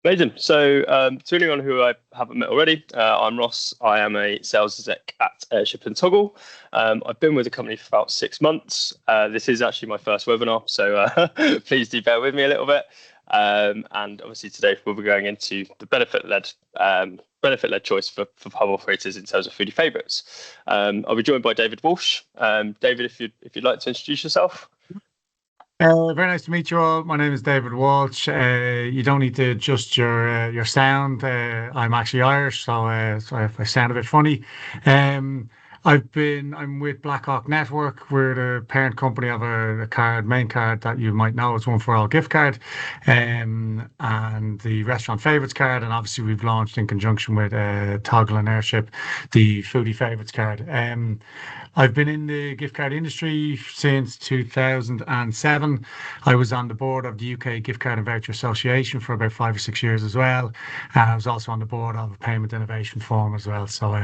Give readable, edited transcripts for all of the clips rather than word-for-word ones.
Amazing. So, to anyone who I haven't met already, I'm Ross. I am a sales exec at Airship and Toggle. I've been with the company for about 6 months. This is actually my first webinar, so please do bear with me a little bit. And obviously today we'll be going into the benefit-led choice for pub operators in terms of Foodie Favourites. I'll be joined by David Walsh. David, if you'd like to introduce yourself. Very nice to meet you all. My name is David Walsh. You don't need to adjust your sound. I'm actually Irish, so if I sound a bit funny. I'm with Blackhawk Network. We're the parent company of a main card that you might know. It's One for All gift card, and the Restaurant Favourites card. And obviously we've launched in conjunction with Toggle and Airship the Foodie Favourites card. I've been in the gift card industry since 2007. I was on the board of the UK Gift Card and Voucher Association for about 5 or 6 years as well. And I was also on the board of a Payment Innovation Forum as well. So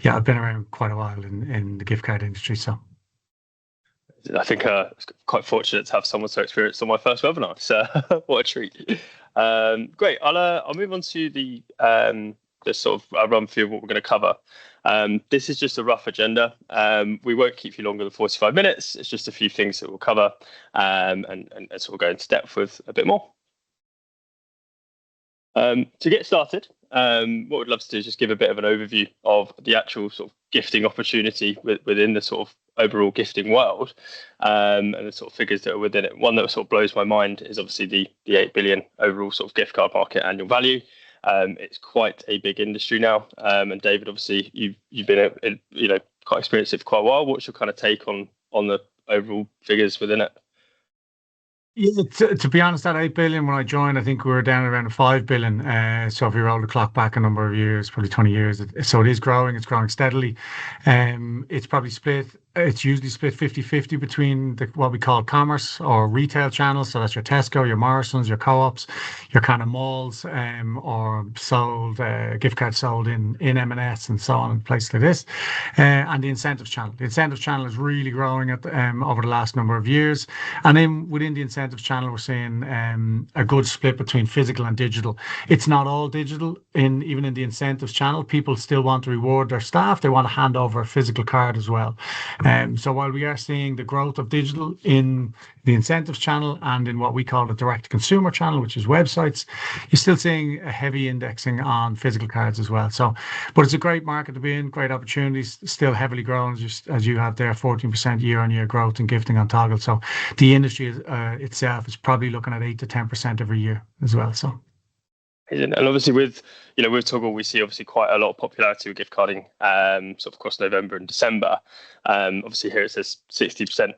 yeah, I've been around quite a while in the gift card industry. So I think it's quite fortunate to have someone so experienced on my first webinar. So what a treat. Great. I'll move on to the sort of run through what we're going to cover. This is just a rough agenda. We won't keep you longer than 45 minutes. It's just a few things that we'll cover and sort of go into depth with a bit more. To get started, what we'd love to do is just give a bit of an overview of the actual sort of gifting opportunity within the sort of overall gifting world, and the sort of figures that are within it. One that sort of blows my mind is obviously the 8 billion overall sort of gift card market annual value. It's quite a big industry now, and David, obviously you've been quite experienced it for quite a while. What's your kind of take on the overall figures within it? Yeah, to be honest, at 8 billion when I joined, I think we were down around 5 billion. So if you roll the clock back a number of years, probably 20 years, so it is growing. It's growing steadily. It's probably split. It's usually split 50-50 between what we call commerce or retail channels. So that's your Tesco, your Morrisons, your co-ops, your kind of malls, or sold gift cards sold in M&S and so on, in places like this, and the incentives channel. The incentives channel is really growing over the last number of years, and then within the incentives channel, we're seeing a good split between physical and digital. It's not all digital. Even in the incentives channel, people still want to reward their staff. They want to hand over a physical card as well. So while we are seeing the growth of digital in the incentives channel and in what we call the direct-to-consumer channel, which is websites, you're still seeing a heavy indexing on physical cards as well. So, but it's a great market to be in, great opportunities, still heavily growing, just as you have there, 14% year-on-year growth in gifting on Toggle. So the industry itself is probably looking at 8 to 10% every year as well. So. And obviously with Toggle, we see obviously quite a lot of popularity with gift carding sort of across November and December. Obviously here it says 60%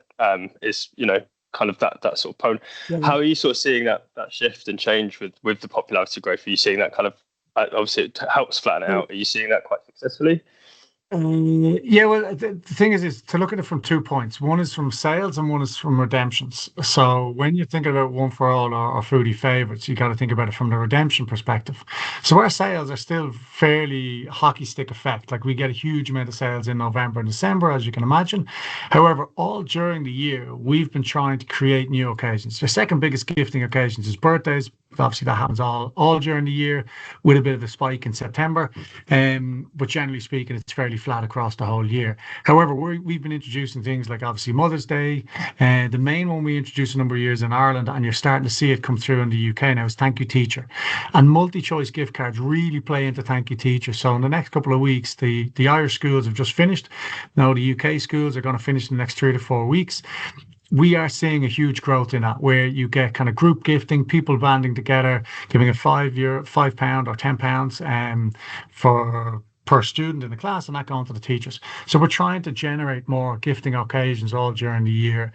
is kind of that sort of pone. Yeah. How are you sort of seeing that shift and change with the popularity growth? Are you seeing that kind of obviously it helps flatten out? Are you seeing that quite successfully? Yeah, well, the thing is to look at it from 2 points. One is from sales and one is from redemptions. So when you're thinking about One for All or Foodie Favourites, you got to think about it from the redemption perspective. So our sales are still fairly hockey stick effect. Like we get a huge amount of sales in November and December, as you can imagine. However, all during the year, we've been trying to create new occasions. The second biggest gifting occasions is birthdays. Obviously, that happens all during the year with a bit of a spike in September. But generally speaking, it's fairly flat across the whole year. However, we've been introducing things like obviously Mother's Day. The main one we introduced a number of years in Ireland, and you're starting to see it come through in the UK now, is Thank You Teacher. And multi-choice gift cards really play into Thank You Teacher. So in the next couple of weeks, the Irish schools have just finished. Now the UK schools are going to finish in the next 3 to 4 weeks. We are seeing a huge growth in that, where you get kind of group gifting, people banding together, giving a £5 or £10 per student in the class, and that going to the teachers. So we're trying to generate more gifting occasions all during the year.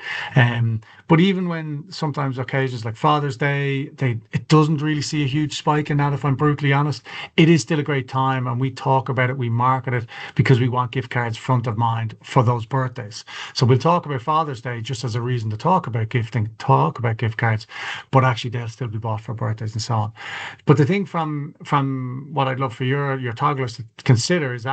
But even when sometimes occasions like Father's Day, it doesn't really see a huge spike in that, if I'm brutally honest. It is still a great time, and we talk about it, we market it, because we want gift cards front of mind for those birthdays. So we'll talk about Father's Day just as a reason to talk about gifting, talk about gift cards, but actually they'll still be bought for birthdays and so on. But the thing from what I'd love for your togglers to consider is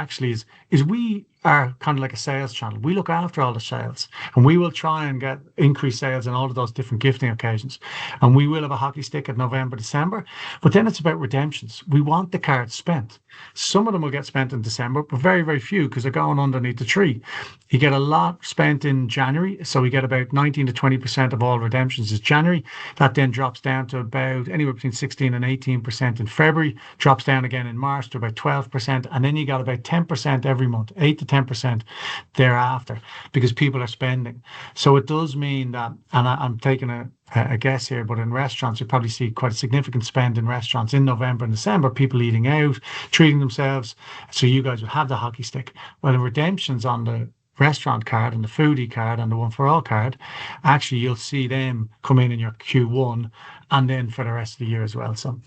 we are kind of like a sales channel. We look after all the sales, and we will try and get increased sales in all of those different gifting occasions. And we will have a hockey stick at November, December, but then it's about redemptions. We want the cards spent. Some of them will get spent in December, but very, very few because they're going underneath the tree. You get a lot spent in January, so we get about 19 to 20% of all redemptions is January. That then drops down to about anywhere between 16 and 18% in February, drops down again in March to about 12%, and then you got about 10% every month, 8 to 10% thereafter, because people are spending. So it does mean that, and I'm taking a guess here, but in restaurants, you probably see quite a significant spend in restaurants in November and December, people eating out, treating themselves. So you guys would have the hockey stick. Well, the redemptions on the restaurant card and the foodie card and the one for all card, actually you'll see them come in your Q1 and then for the rest of the year as well. So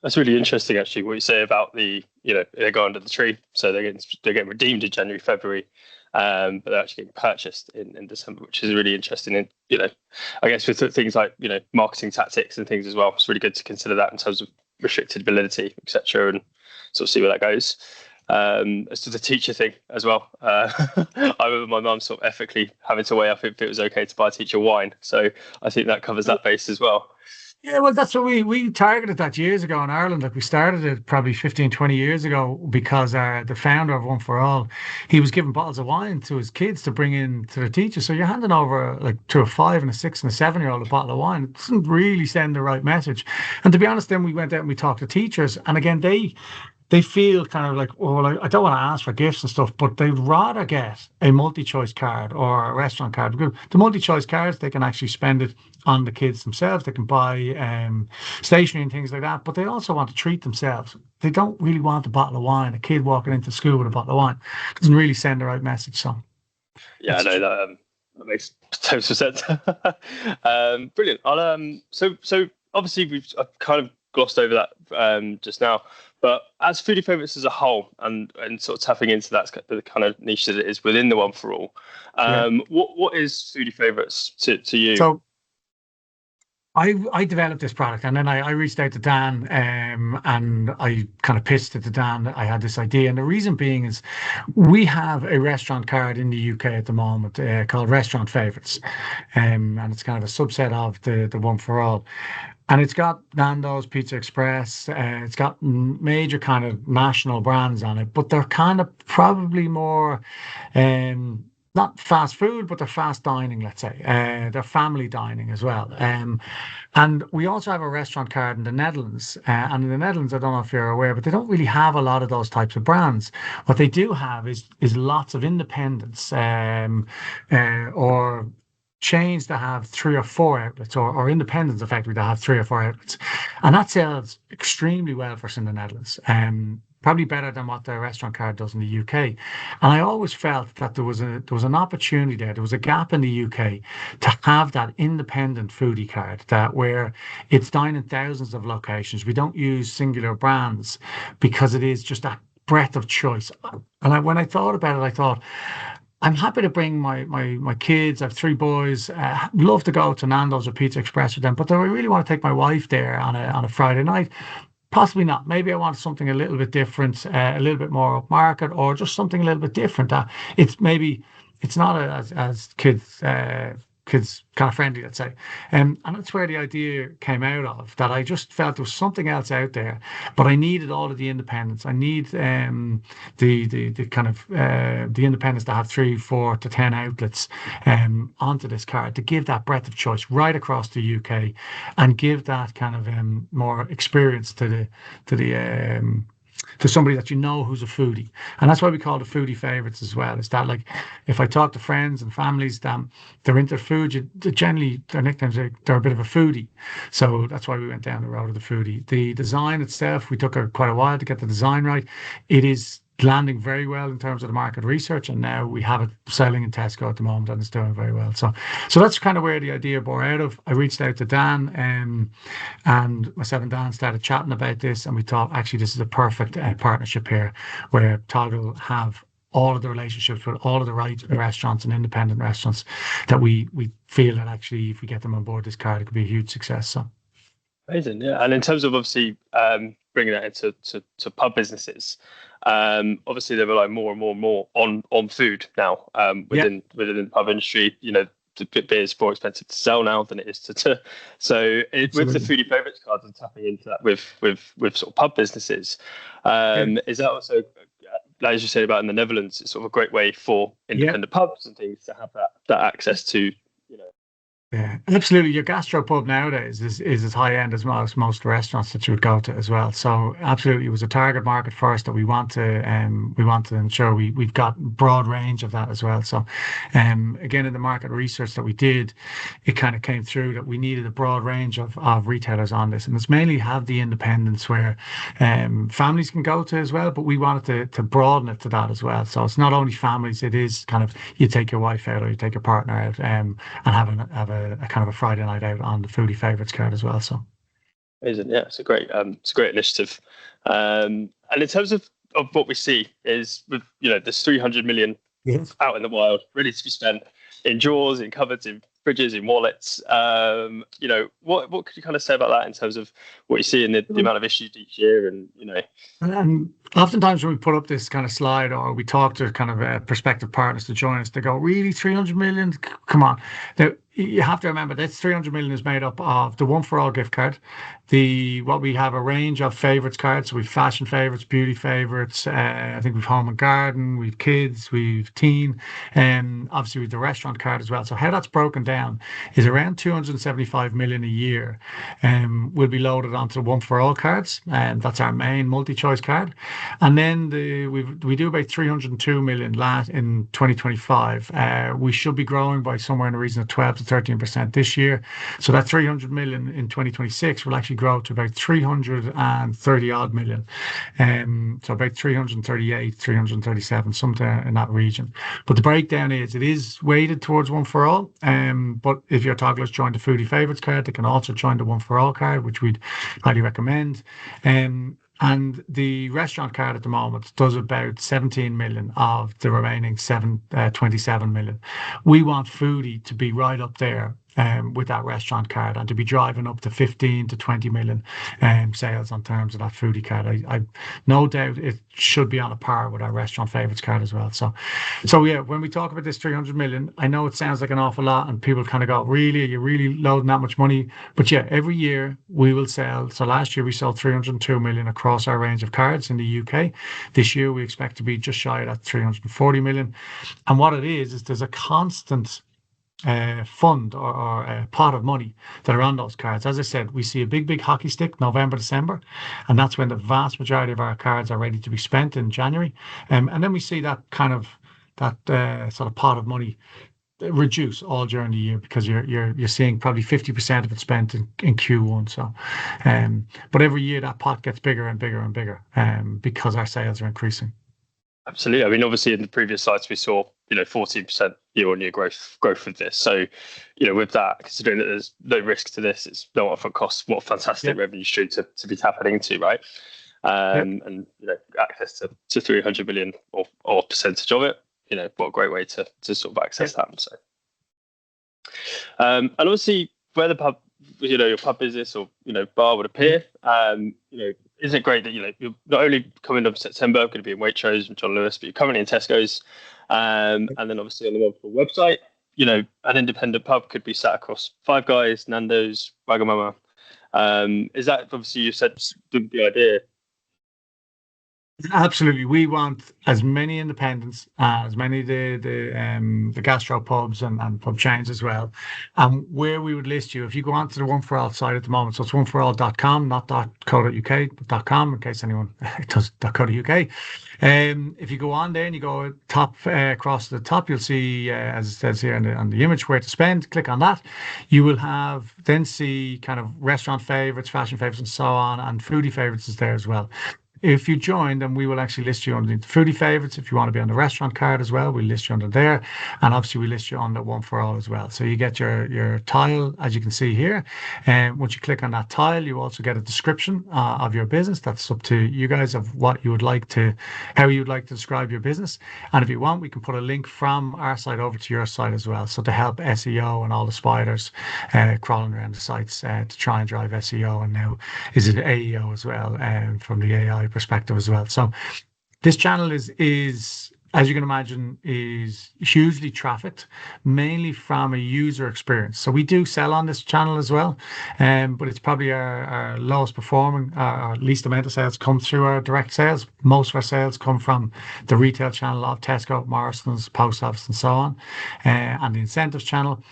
that's really interesting, actually, what you say about the, they go under the tree, so they're getting redeemed in January, February, but they're actually getting purchased in December, which is really interesting. And I guess with things like marketing tactics and things as well, it's really good to consider that in terms of restricted validity, etc., and sort of see where that goes. As to the teacher thing as well, I remember my mum sort of ethically having to weigh up if it was okay to buy a teacher wine, so I think that covers that base as well. Yeah, well, that's what we targeted that years ago in Ireland. Like we started it probably 15, 20 years ago because the founder of One for All, he was giving bottles of wine to his kids to bring in to the teachers. So you're handing over like to a 5 and a 6 and a 7-year-old a bottle of wine. It doesn't really send the right message. And to be honest, then we went out and we talked to teachers. And again, they feel kind of like, oh, well, I don't want to ask for gifts and stuff, but they'd rather get a multi-choice card or a restaurant card. Because the multi-choice cards, they can actually spend it on the kids themselves. They can buy stationery and things like that, but they also want to treat themselves. They don't really want a bottle of wine. A kid walking into school with a bottle of wine doesn't really send the right message. So, yeah, I know that makes total sense. Brilliant. So obviously I've kind of glossed over that just now. But as Foodie Favourites as a whole, and sort of tapping into that the kind of niche that it is within the One for All, what is Foodie Favourites to you? So I developed this product, and then I reached out to Dan, and I kind of pitched it to Dan that I had this idea. And the reason being is we have a restaurant card in the UK at the moment called Restaurant Favourites, and it's kind of a subset of the One for All. And it's got Nando's, Pizza Express. It's got major kind of national brands on it, but they're kind of probably more not fast food, but they're fast dining, let's say. They're family dining as well. And we also have a restaurant card in the Netherlands. And in the Netherlands, I don't know if you're aware, but they don't really have a lot of those types of brands. What they do have is lots of independents or chains that have 3 or 4 outlets, or independents effectively that have 3 or 4 outlets, and that sells extremely well for us in the Netherlands. Probably better than what the restaurant card does in the UK. And I always felt that there was an opportunity there was a gap in the UK to have that independent foodie card where it's down in thousands of locations. We don't use singular brands because it is just that breadth of choice. And when I thought about it, I thought, I'm happy to bring my kids. I have 3 boys. Love to go to Nando's or Pizza Express with them, but do I really want to take my wife there on a Friday night? Possibly not. Maybe I want something a little bit different, a little bit more upmarket, or just something a little bit different. It's not as kids kind of friendly, let's say. And that's where the idea came out of, that I just felt there was something else out there, but I needed all of the independents. I need the kind of the independents that have 3, 4 to 10 outlets onto this card to give that breadth of choice right across the UK and give that kind of more experience to somebody that who's a foodie. And that's why we call it Foodie Favourites as well. Is that, like, if I talk to friends and families that they're into food, generally their nicknames they're a bit of a foodie. So that's why we went down the road of the foodie. The design itself, we took quite a while to get the design right. It is landing very well in terms of the market research, and now we have it selling in Tesco at the moment, and it's doing very well. So that's kind of where the idea bore out of. I reached out to Dan, and myself and Dan started chatting about this, and we thought, actually, this is a perfect partnership here, where Todd will have all of the relationships with all of the right restaurants and independent restaurants that we feel that actually, if we get them on board this card, it could be a huge success. So amazing, yeah. And in terms of obviously bringing that into to pub businesses. Obviously, they rely more and more on food now within the pub industry. The beer is more expensive to sell now than it is to. So with the Foodie Favourites cards and tapping into that with sort of pub businesses, is that also, as you said about in the Netherlands, it's sort of a great way for independent pubs and things to have that access to. Yeah, absolutely. Your gastropub nowadays is as high end as most restaurants that you would go to as well. So absolutely, it was a target market for us that we want to ensure we've got broad range of that as well. So again, in the market research that we did, it kind of came through that we needed a broad range of retailers on this, and it's mainly have the independents where families can go to as well. But we wanted to broaden it to that as well. So it's not only families; it is kind of you take your wife out or you take your partner out and have a kind of a Friday night out on the Foodie Favourites card as well. So amazing. Yeah, it's a great initiative. And in terms of what we see is with there's 300 million out in the wild, ready to be spent in drawers, in cupboards, in fridges, in wallets. What could you kind of say about that in terms of what you see in the amount of issues each year, and And oftentimes when we put up this kind of slide or we talk to kind of prospective partners to join us, they go, really, 300 million? Come on. Now, you have to remember that 300 million is made up of the One for All gift card, what we have a range of favourites cards. So we've fashion favourites, beauty favourites. I think we've home and garden, we've kids, we've teen, and obviously with the restaurant card as well. So how that's broken down is around 275 million a year will be loaded onto the One for All cards, and that's our main multi-choice card. And then we do about 302 million in 2025. We should be growing by somewhere in the region of 12 to 13% this year. So that 300 million in 2026 will actually grow to about 330 odd million. So about 338, 337, something in that region. But the breakdown is it is weighted towards One for All. But if your togglers join the Foodie Favourites card, they can also join the One for All card, which we'd highly recommend. And the restaurant card at the moment does about 17 million of the remaining 27 million. We want Foodie to be right up there with that restaurant card and to be driving up to 15 to 20 million sales on terms of that Foodie card. I no doubt it should be on a par with our restaurant favourites card as well. So yeah, when we talk about this 300 million, I know it sounds like an awful lot and people kind of go, really, are you really loading that much money? But yeah, every year we will sell. So last year we sold 302 million across our range of cards in the UK. This year we expect to be just shy of that 340 million. And what it is there's a constant fund or a pot of money that are on those cards. As I said, we see a big hockey stick November, December, and that's when the vast majority of our cards are ready to be spent in January. And then we see that kind of sort of pot of money reduce all during the year because you're seeing probably 50% of it spent in Q1. So, but every year that pot gets bigger and bigger and bigger because our sales are increasing. Absolutely. I mean, obviously, in the previous slides, we saw 14% year-on-year growth with this. So, with that, considering that there's no risk to this, it's no upfront costs. What a fantastic revenue stream to be tapping into, right? And access to 300 million or percentage of it. What a great way to sort of access that. So, and obviously, where the pub, your pub business or bar would appear, isn't it great that you're not only coming up in September, going to be in Waitrose and John Lewis, but you're currently in Tesco's, and then obviously on the Wonderful website, an independent pub could be sat across Five Guys, Nando's, Wagamama. Is that obviously you said the idea? Absolutely, we want as many independents, as many the gastropubs and pub chains as well. Where we would list you, if you go onto the One for All site at the moment, so it's oneforall.com, not .co.uk, but .com in case anyone does .co.uk. If you go on there and you go top across the top, you'll see as it says here on the image where to spend. Click on that. You will then see kind of restaurant favourites, fashion favourites, and so on, and Foodie Favourites is there as well. If you join, then we will actually list you on the Foodie Favourites. If you want to be on the restaurant card as well, we list you under there. And obviously we list you on the one for all as well. So you get your tile, as you can see here. And once you click on that tile, you also get a description of your business. That's up to you guys of what you would like to, how you would like to describe your business. And if you want, we can put a link from our site over to your site as well. So to help SEO and all the spiders crawling around the sites to try and drive SEO, and now is it AEO as well, from the AI perspective as well. So this channel is as you can imagine, is hugely trafficked, mainly from a user experience. So we do sell on this channel as well, but it's probably our lowest performing, our least amount of sales come through our direct sales. Most of our sales come from the retail channel of Tesco, Morrison's, Post Office, and so on, and the incentives channel.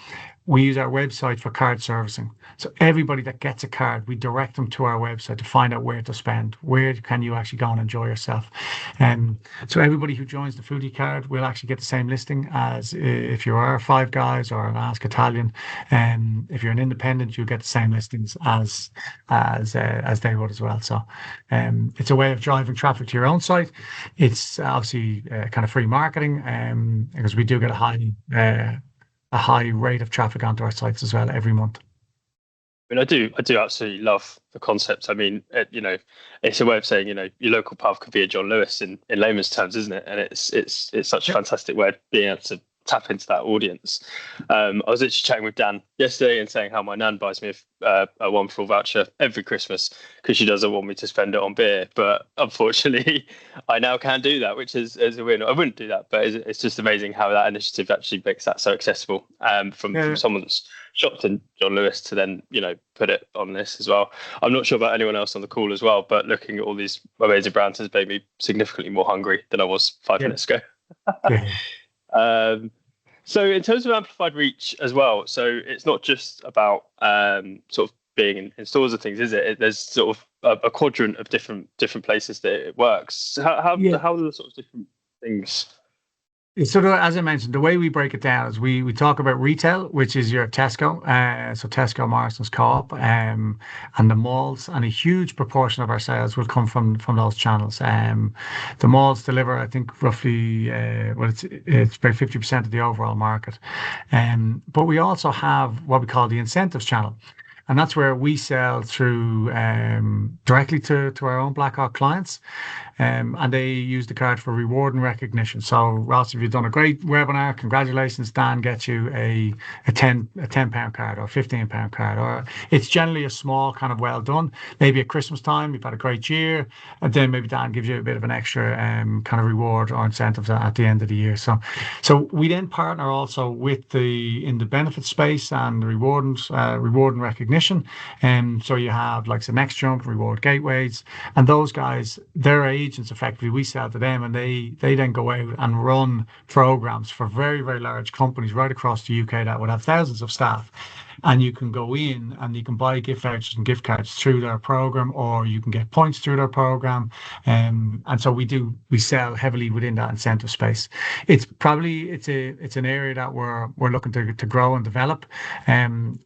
We use our website for card servicing. So everybody that gets a card, we direct them to our website to find out where to spend. Where can you actually go and enjoy yourself? So everybody who joins the Foodie card will actually get the same listing as if you are Five Guys or an Ask Italian. If you're an independent, you'll get the same listings as they would as well. So it's a way of driving traffic to your own site. It's obviously kind of free marketing, because we do get a high rate of traffic onto our sites as well every month. I mean, I do absolutely love the concept. I mean, it's a way of saying, your local pub could be a John Lewis in layman's terms, isn't it? And it's such a fantastic way of being able to tap into that audience. I was actually chatting with Dan yesterday and saying how my nan buys me a one for all voucher every Christmas because she doesn't want me to spend it on beer. But unfortunately, I now can do that, which is a win. I wouldn't do that, but it's just amazing how that initiative actually makes that so accessible from someone that's shopped in John Lewis to then, put it on this as well. I'm not sure about anyone else on the call as well, but looking at all these amazing brands has made me significantly more hungry than I was 5 minutes ago. So in terms of amplified reach as well, so it's not just about sort of being in stores and things, is it? There's sort of a quadrant of different places that it works. How are the sort of different things? So as I mentioned, the way we break it down is we talk about retail, which is your Tesco, so Tesco, Morrison's, Co-op, and the malls, and a huge proportion of our sales will come from those channels. The malls deliver, I think, roughly, it's about 50% of the overall market. But we also have what we call the incentives channel. And that's where we sell through directly to our own Blackhawk clients. And they use the card for reward and recognition. So Ross, if you've done a great webinar, congratulations. Dan gets you a £10 card or £15 card, or it's generally a small kind of well done. Maybe at Christmas time, you've had a great year, and then maybe Dan gives you a bit of an extra kind of reward or incentives at the end of the year. So we then partner also with in the benefit space and the reward and recognition. So you have like the Next Jump, Reward Gateways, and those guys, their agents effectively, we sell to them, and they then go out and run programs for very, very large companies right across the UK that would have thousands of staff. And you can go in and you can buy gift vouchers and gift cards through their program, or you can get points through their program. And so we sell heavily within that incentive space. It's an area that we're looking to grow and develop.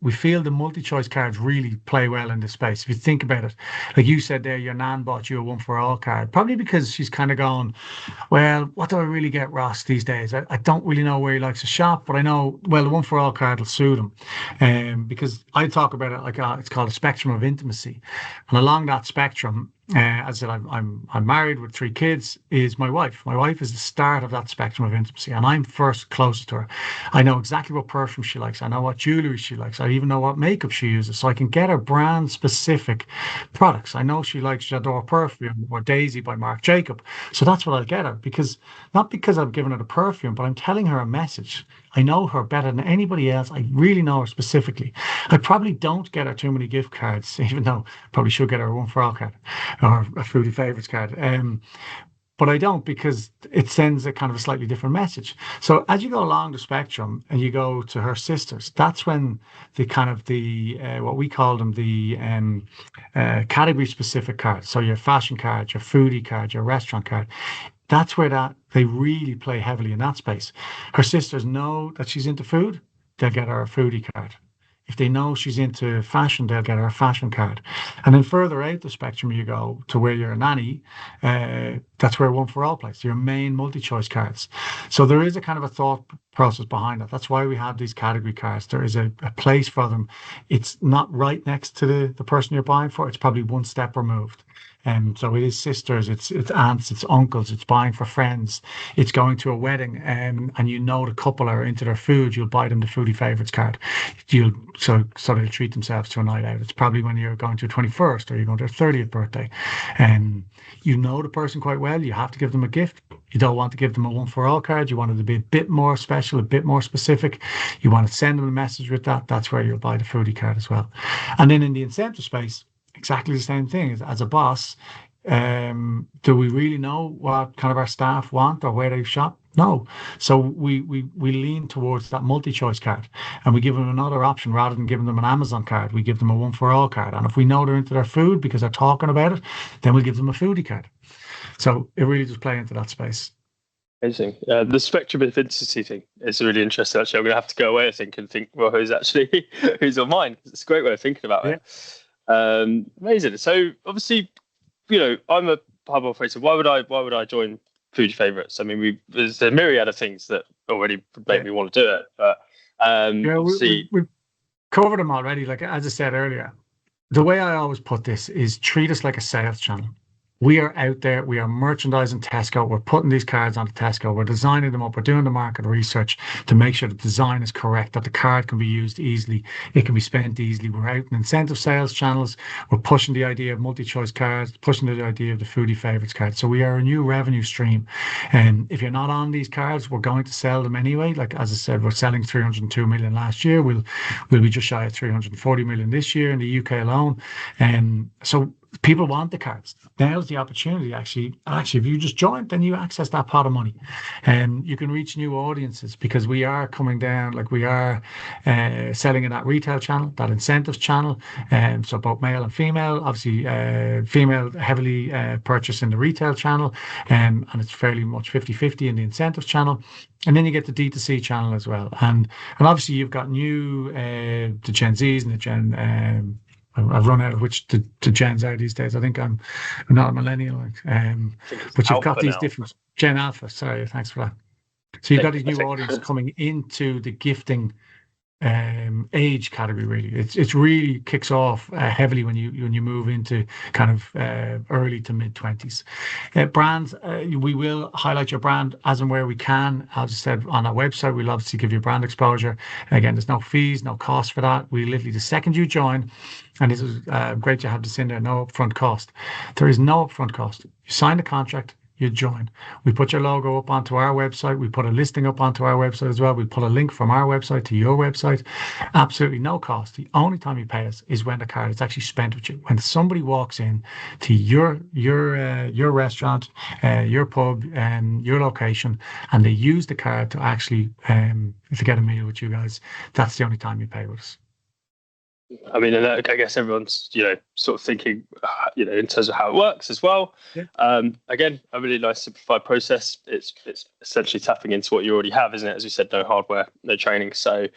We feel the multi-choice cards really play well in this space. If you think about it, like you said there, your nan bought you a one for all card, probably because she's kind of gone, well, what do I really get Ross these days? I don't really know where he likes to shop, but I know, well, the one for all card will suit him. Because I talk about it like it's called a spectrum of intimacy, and along that spectrum, as I said, I'm married with 3 kids. Is my wife. My wife is the start of that spectrum of intimacy, and I'm first closest to her. I know exactly what perfume she likes. I know what jewelry she likes. I even know what makeup she uses, so I can get her brand specific products. I know she likes J'adore perfume or Daisy by Marc Jacob, so that's what I'll get her, not because I've given her the perfume, but I'm telling her a message. I know her better than anybody else. I really know her specifically. I probably don't get her too many gift cards, even though I probably should get her a one for all card or a Foodie Favourites card. But I don't, because it sends a kind of a slightly different message. So as you go along the spectrum and you go to her sisters, that's when the kind of what we call them, the category specific cards. So your fashion card, your foodie card, your restaurant card. That's where they really play heavily in that space. Her sisters know that she's into food, they'll get her a foodie card. If they know she's into fashion, they'll get her a fashion card. And then further out the spectrum you go to where you're a nanny, that's where One for All plays, your main multi-choice cards. So there is a kind of a thought process behind that. That's why we have these category cards. There is a place for them. It's not right next to the person you're buying for. It's probably one step removed. So it is sisters, it's aunts, it's uncles, it's buying for friends, it's going to a wedding, and you know the couple are into their food, you'll buy them the Foodie Favourites card. So they'll treat themselves to a night out. It's probably when you're going to a 21st or you're going to a 30th birthday, and you know the person quite well. You have to give them a gift. You don't want to give them a one for all card. You want it to be a bit more special, a bit more specific. You want to send them a message with that. That's where you'll buy the Foodie card as well. And then in the incentive space, exactly the same thing. As a boss, do we really know what kind of our staff want or where they shop? No. So we lean towards that multi-choice card, and we give them another option rather than giving them an Amazon card. We give them a one for all card, and if we know they're into their food because they're talking about it, then we'll give them a foodie card. So it really does play into that space. Amazing. The spectrum of intensity thing is really interesting. Actually, I'm going to have to go away, I think, and think, well, who's on mine? It's a great way of thinking about it. Amazing. So obviously, I'm a pub operator. Why would I join Foodie Favourites? I mean, there's a myriad of things that already make me want to do it. But we've covered them already. Like as I said earlier, the way I always put this is treat us like a sales channel. We are out there. We are merchandising Tesco. We're putting these cards onto Tesco. We're designing them up. We're doing the market research to make sure the design is correct, that the card can be used easily. It can be spent easily. We're out in incentive sales channels. We're pushing the idea of multi-choice cards, pushing the idea of the Foodie Favourites card. So we are a new revenue stream. And if you're not on these cards, we're going to sell them anyway. Like, as I said, we're selling 302 million last year. We'll be just shy of 340 million this year in the UK alone. And so people want the cards. Now's the opportunity, actually, if you just join, then you access that pot of money. And you can reach new audiences because we are coming down, like we are selling in that retail channel, that incentives channel. So both male and female, obviously female heavily purchase in the retail channel, and it's fairly much 50-50 in the incentives channel. And then you get the D2C channel as well. And obviously you've got new, the Gen Zs and the Gen... I've run out of which the gens are these days. I think I'm not a millennial, but you've got these different Gen Alpha. Sorry, thanks for that. So you've got these new audience coming into the gifting age category. Really, it's really kicks off heavily when you move into kind of early to mid 20s. Brands, we will highlight your brand as and where we can. As I said, on our website, we'll obviously give you brand exposure. Again, there's no fees, no cost for that. We literally, the second you join, and this is great to have this in there, no upfront cost. There is no upfront cost. You sign the contract, you join. We put your logo up onto our website. We put a listing up onto our website as well. We put a link from our website to your website. Absolutely no cost. The only time you pay us is when the card is actually spent with you. When somebody walks in to your restaurant, your pub, your location, and they use the card to actually to get a meal with you guys, that's the only time you pay with us. I mean, and I guess everyone's, sort of thinking, in terms of how it works as well. Yeah. Again, a really nice simplified process. It's essentially tapping into what you already have, isn't it? As you said, no hardware, no training. So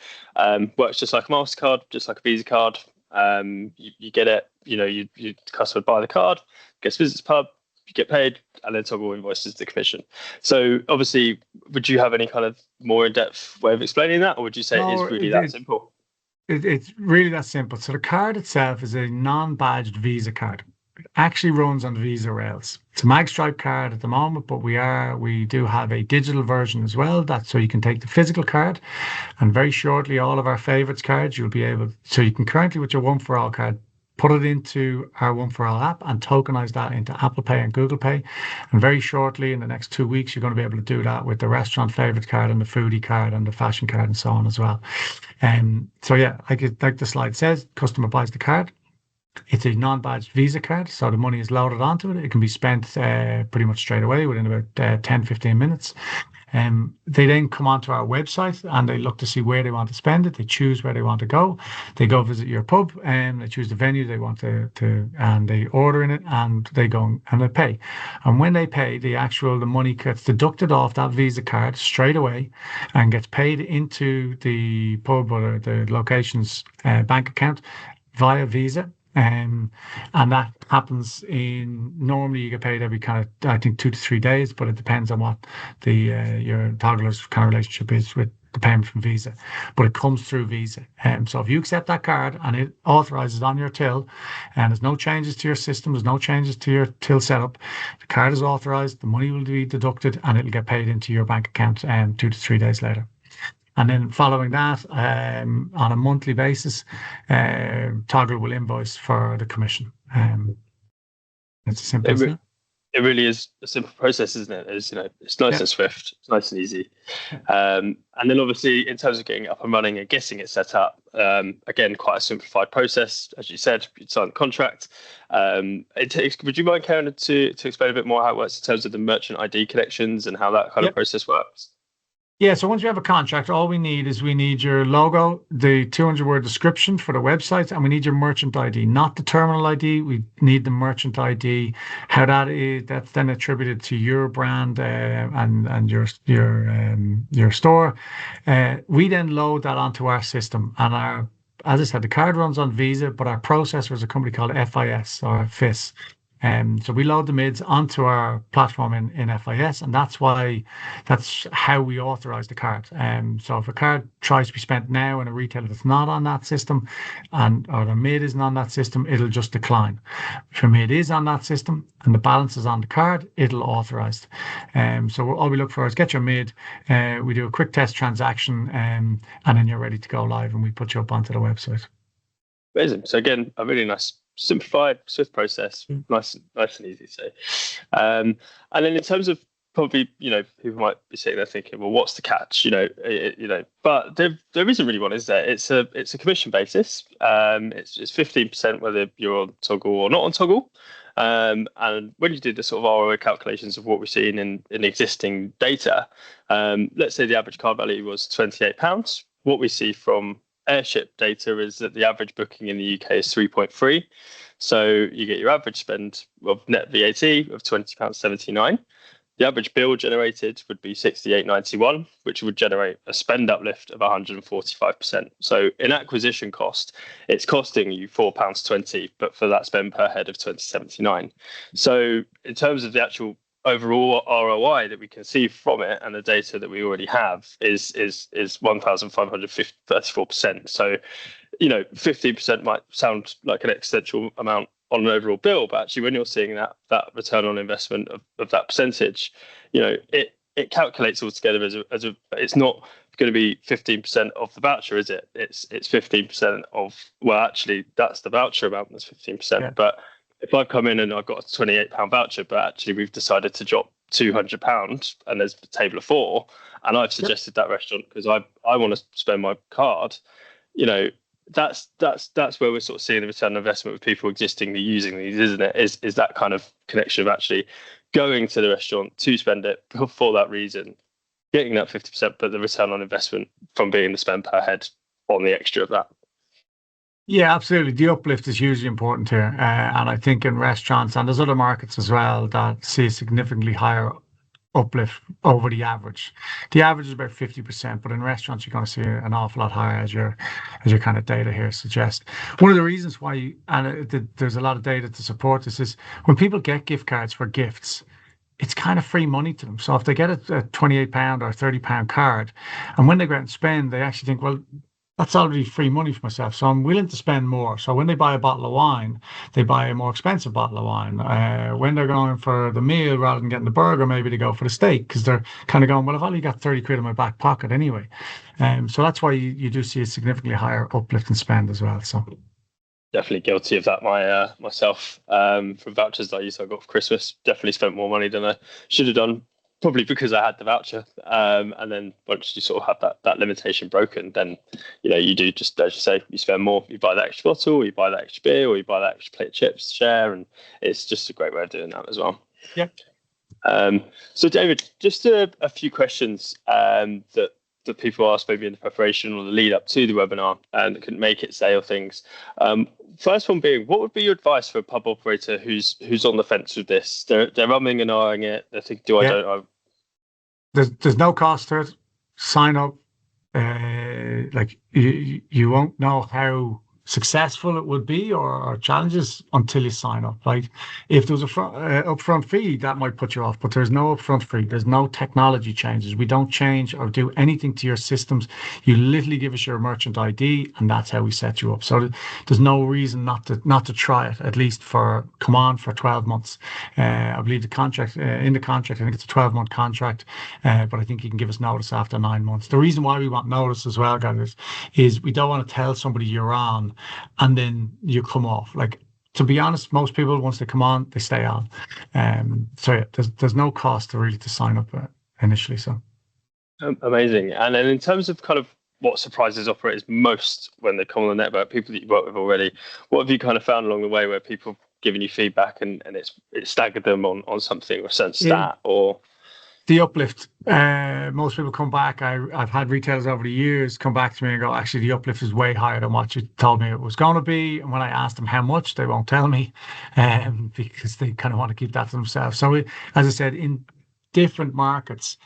works just like a MasterCard, just like a Visa card. You get it, you customer buy the card, gets visits pub, you get paid, and then toggle invoices the commission. So obviously, would you have any kind of more in-depth way of explaining that, or would you say it is really that simple? It's really that simple. So the card itself is a non-badged Visa card. It actually runs on Visa rails. It's a magstripe card at the moment, but we do have a digital version as well. That's so you can take the physical card, and very shortly all of our favorites cards you'll be able. So you can currently with your One for All card put it into our One for All app and tokenize that into Apple Pay and Google Pay. And very shortly, in the next 2 weeks, you're going to be able to do that with the restaurant favorite card and the foodie card and the fashion card and so on as well. So yeah, like the slide says, customer buys the card. It's a non-badged Visa card, so the money is loaded onto it. It can be spent pretty much straight away within about 10-15 minutes. They then come onto our website and they look to see where they want to spend it. They choose where they want to go. They go visit your pub and they choose the venue they want to and they order in it and they go and they pay. And when they pay, the money gets deducted off that Visa card straight away and gets paid into the pub or the location's bank account via Visa. And that happens normally you get paid every kind of, I think, 2 to 3 days, but it depends on what your toggler's kind of relationship is with the payment from Visa. But it comes through Visa. So if you accept that card and it authorizes on your till and there's no changes to your system, there's no changes to your till setup, the card is authorized, the money will be deducted and it'll get paid into your bank account 2 to 3 days later. And then following that, on a monthly basis, Toggle will invoice for the commission. It's as simple as that. It really is a simple process, isn't it? It's nice and swift, it's nice and easy. And then obviously, in terms of getting it up and running and getting it set up, again, quite a simplified process. As you said, you'd sign the contract. Would you mind, Karen, to explain a bit more how it works in terms of the merchant ID connections and how that kind of process works? Yeah, so once you have a contract, all we need your logo, the 200-word description for the website, and we need your merchant ID, not the terminal ID. We need the merchant ID. How that's then attributed to your brand and your store. We then load that onto our system, and as I said, the card runs on Visa, but our processor is a company called FIS or FIS. So we load the mids onto our platform in FIS, and that's how we authorize the card. So if a card tries to be spent now in a retailer that's not on that system, or the mid isn't on that system, it'll just decline. If your mid is on that system and the balance is on the card, it'll authorize. So all we look for is get your mid. We do a quick test transaction, and then you're ready to go live, and we put you up onto the website. Amazing. So again, a really nice, simplified, swift process, nice and easy to say. And then in terms of probably, people might be sitting there thinking, well, what's the catch? But there isn't really one, is there? It's a commission basis. It's 15% whether you're on Toggle or not on Toggle. And when you did the sort of ROI calculations of what we're seeing in existing data, let's say the average card value was £28. What we see from Airship data is that the average booking in the UK is 3.3. So you get your average spend of net VAT of £20.79. The average bill generated would be £68.91, which would generate a spend uplift of 145%. So in acquisition cost, it's costing you £4.20, but for that spend per head of £20.79. So in terms of the actual overall ROI that we can see from it and the data that we already have is 1,534%. So, 15% might sound like an existential amount on an overall bill, but actually when you're seeing that return on investment of that percentage, it calculates all together as a it's not going to be 15% of the voucher, is it? It's 15% of, well, actually that's the voucher amount, that's 15%. Yeah. But if I've come in and I've got a £28 voucher, but actually we've decided to drop £200 and there's a table of 4, and I've suggested that restaurant because I want to spend my card, that's where we're sort of seeing the return on investment with people existingly using these, isn't it? Is that kind of connection of actually going to the restaurant to spend it for that reason, getting that 50%, but the return on investment from being the spend per head on the extra of that. Yeah, absolutely. The uplift is hugely important here. And I think in restaurants, and there's other markets as well, that see significantly higher uplift over the average. The average is about 50%, but in restaurants, you're going to see an awful lot higher, as your kind of data here suggests. One of the reasons why, there's a lot of data to support this, is when people get gift cards for gifts, it's kind of free money to them. So if they get a £28 or £30 card, and when they go out and spend, they actually think, well, that's already free money for myself, so I'm willing to spend more. So when they buy a bottle of wine, they buy a more expensive bottle of wine. When they're going for the meal rather than getting the burger, maybe they go for the steak because they're kind of going, well, I've only got 30 quid in my back pocket anyway. So that's why you do see a significantly higher uplift in spend as well. So definitely guilty of that myself. From vouchers that I got for Christmas, definitely spent more money than I should have done. Probably because I had the voucher, and then once you sort of have that limitation broken, then you do just, as you say, you spend more. You buy that extra bottle, or you buy that extra beer, or you buy that extra plate of chips to share, and it's just a great way of doing that as well. Yeah. So David, just a few questions that people asked maybe in the preparation or the lead up to the webinar and that couldn't make it, say, or things. First one being, what would be your advice for a pub operator who's on the fence with this? They're umming and ahhing it. They're thinking, do I, don't I? There's no cost to it. Sign up. Like you won't know how successful it would be or challenges until you sign up. Like if there was a upfront fee, that might put you off, but there's no upfront fee. There's no technology changes. We don't change or do anything to your systems. You literally give us your merchant ID, and that's how we set you up. So there's no reason not to try it, at least for 12 months. I believe the contract in the contract, I think it's a 12-month contract, but I think you can give us notice after 9 months. The reason why we want notice as well, guys, is we don't want to tell somebody you're on and then you come off. Like, to be honest, most people, once they come on, they stay on. So yeah, there's no cost to sign up initially. So amazing. And then in terms of kind of what surprises operators most when they come on the network, people that you work with already, what have you kind of found along the way where people have given you feedback and it's staggered them on something or a certain stat or? The uplift. Most people come back. I've had retailers over the years come back to me and go, actually, the uplift is way higher than what you told me it was going to be. And when I ask them how much, they won't tell me because they kind of want to keep that to themselves. So, as I said, in different markets,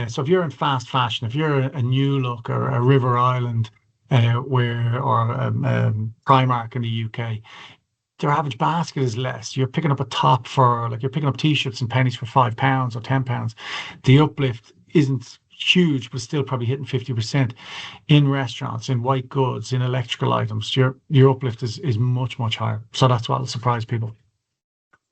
so if you're in fast fashion, if you're a New Look or a River Island or Primark in the UK, their average basket is less. You're picking up a top you're picking up t-shirts and pennies for £5 or £10. The uplift isn't huge, but still probably hitting 50% in restaurants, in white goods, in electrical items. Your uplift is much, much higher. So that's what will surprise people.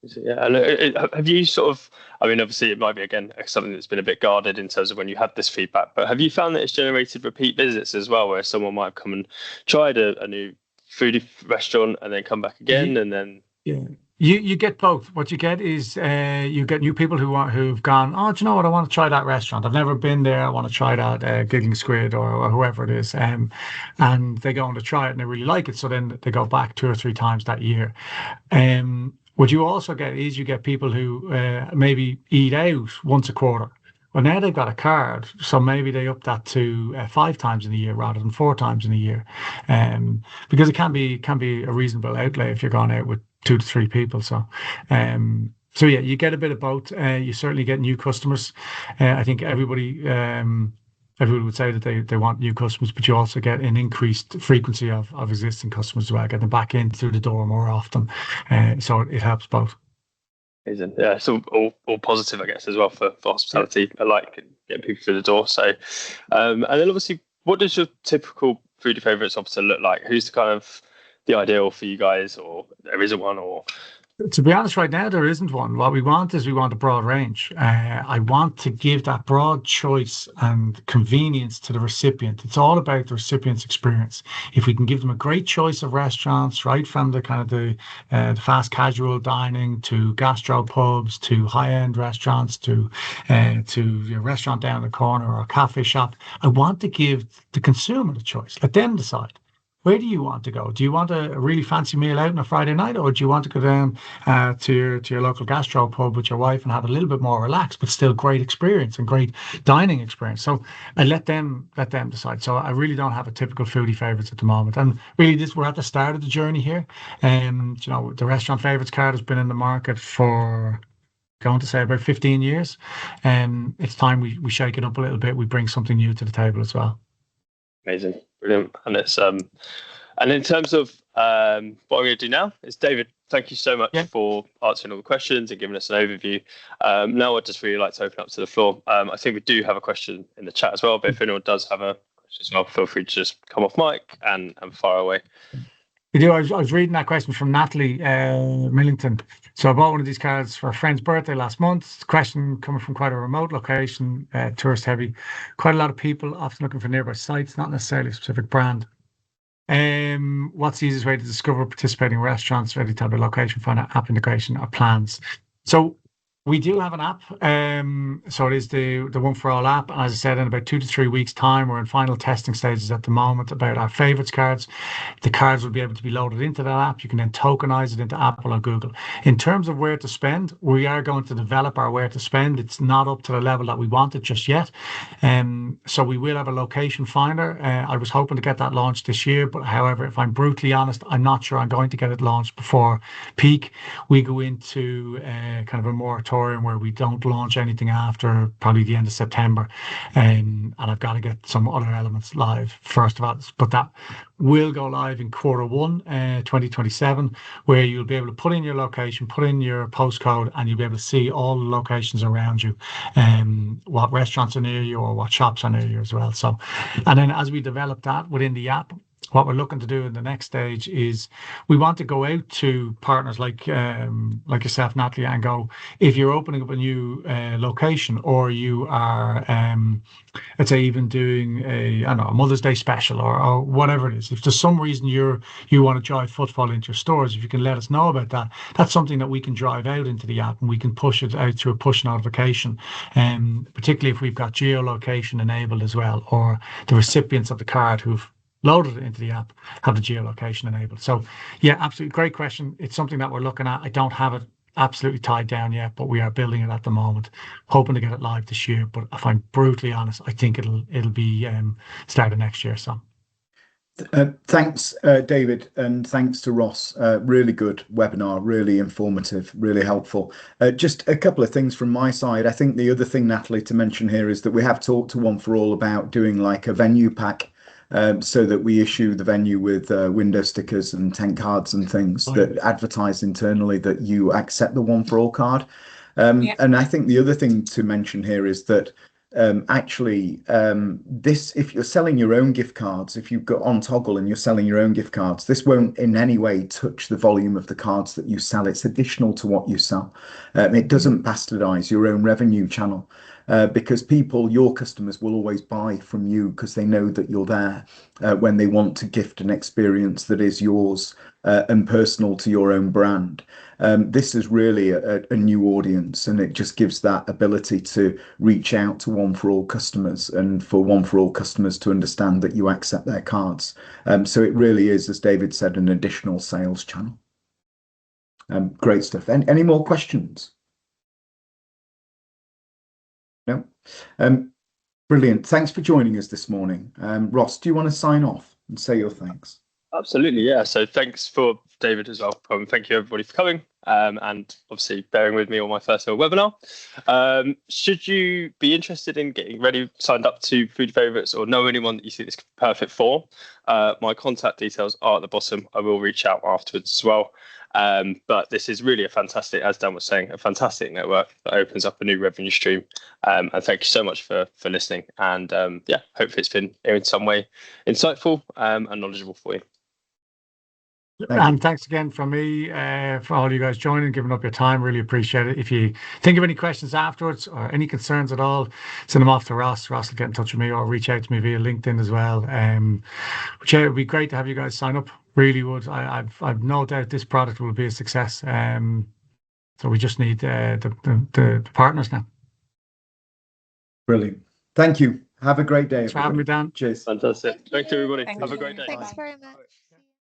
Yeah, and have you sort of, I mean, obviously it might be, again, something that's been a bit guarded in terms of when you had this feedback, but have you found that it's generated repeat visits as well, where someone might have come and tried a new foodie restaurant and then come back again and then you get both. What you get is you get new people who've gone, oh, do you know what, I want to try that restaurant, I've never been there, I want to try that Giggling Squid or whoever it is, and they go on to try it and they really like it, so then they go back 2 or 3 times that year. What you also get is you get people who maybe eat out once a quarter. Well, now they've got a card, so maybe they up that to 5 times in a year rather than 4 times in a year, because it can be a reasonable outlay if you're going out with 2 to 3 people. So yeah, you get a bit of both. You certainly get new customers. I think everybody would say that they want new customers, but you also get an increased frequency of existing customers as well, get them back in through the door more often. So it helps both. Amazing. Yeah, so all positive, I guess, as well for hospitality alike, and getting people through the door. So, and then obviously, what does your typical Foodie Favourites officer look like? Who's the kind of the ideal for you guys, or there isn't one, or? To be honest, right now, there isn't one. What we want a broad range. I want to give that broad choice and convenience to the recipient. It's all about the recipient's experience. If we can give them a great choice of restaurants, right from the kind of the fast casual dining to gastropubs to high-end restaurants to your restaurant down the corner or a cafe shop, I want to give the consumer the choice. Let them decide. Where do you want to go? Do you want a really fancy meal out on a Friday night, or do you want to go down to your local gastro pub with your wife and have a little bit more relaxed, but still great experience and great dining experience? So I let them decide. So I really don't have a typical Foodie Favourites at the moment. And really, we're at the start of the journey here. The Restaurant Favourites card has been in the market for going to say about 15 years. It's time we shake it up a little bit. We bring something new to the table as well. Amazing, brilliant. And it's and in terms of what we're going to do now is, David, thank you so much for answering all the questions and giving us an overview. Now I'd just really like to open up to the floor. I think we do have a question in the chat as well, but if anyone does have a question as well, feel free to just come off mic and fire away. We do. I was reading that question from Natalie Millington. So I bought one of these cards for a friend's birthday last month. Question coming from quite a remote location, tourist heavy. Quite a lot of people often looking for nearby sites, not necessarily a specific brand. What's the easiest way to discover participating restaurants, ready to have a location, find out app integration or plans? So We do have an app. So it is the One for All app. And as I said, in about 2 to 3 weeks' time, we're in final testing stages at the moment about our favorites cards. The cards will be able to be loaded into that app. You can then tokenize it into Apple or Google. In terms of where to spend, we are going to develop our where to spend. It's not up to the level that we want it just yet. So we will have a location finder. I was hoping to get that launched this year, but however, if I'm brutally honest, I'm not sure I'm going to get it launched before peak. We go into kind of a moratorium where we don't launch anything after probably the end of September. And I've got to get some other elements live first of all. But that will go live in Q1 2027, where you'll be able to put in your location, put in your postcode, and you'll be able to see all the locations around you, what restaurants are near you or what shops are near you as well. So, and then as we develop that within the app, what we're looking to do in the next stage is we want to go out to partners like yourself, Natalie, and go, if you're opening up a new location, or you are, let's say, even doing a Mother's Day special, or whatever it is. If there's some reason you want to drive footfall into your stores, if you can let us know about that, that's something that we can drive out into the app, and we can push it out through a push notification. Particularly if we've got geolocation enabled as well, or the recipients of the card who've loaded it into the app have the geolocation enabled. So yeah, absolutely great question. It's something that we're looking at. I don't have it absolutely tied down yet, but we are building it at the moment, hoping to get it live this year. But if I'm brutally honest, I think it'll be start of next year. So thanks, David, and thanks to Ross. Really good webinar, really informative, really helpful. Just a couple of things from my side. I think the other thing, Natalie, to mention here is that we have talked to One for All about doing like a venue pack, so that we issue the venue with window stickers and tent cards and things that advertise internally that you accept the One for All card. And I think the other thing to mention here is that if you're selling your own gift cards, if you've got on Toggle and you're selling your own gift cards, this won't in any way touch the volume of the cards that you sell. It's additional to what you sell. It doesn't bastardize your own revenue channel. Because your customers will always buy from you because they know that you're there when they want to gift an experience that is yours and personal to your own brand. This is really a new audience, and it just gives that ability to reach out to One for All customers, and for One for All customers to understand that you accept their cards. So it really is, as David said, an additional sales channel. Great stuff. Any more questions? No. Brilliant. Thanks for joining us this morning. Ross, do you want to sign off and say your thanks? Absolutely, yeah. So thanks for David as well. Thank you everybody for coming, and obviously bearing with me on my first ever webinar. Should you be interested in getting ready, signed up to Foodie Favourites, or know anyone that you think this could be perfect for, my contact details are at the bottom. I will reach out afterwards as well. But this is really a fantastic, as Dan was saying, a fantastic network that opens up a new revenue stream. And thank you so much for listening. And yeah, hopefully it's been in some way insightful and knowledgeable for you. And thanks again from me for all you guys joining, giving up your time. Really appreciate it. If you think of any questions afterwards or any concerns at all, send them off to Ross. Ross will get in touch with me, or reach out to me via LinkedIn as well. Which yeah, it would be great to have you guys sign up. Really would. I've no doubt this product will be a success. So we just need the partners now. Brilliant. Thank you. Have a great day. Thanks for having me, Dan. Cheers. Fantastic. Thanks everybody. Have a great day. Thanks very much.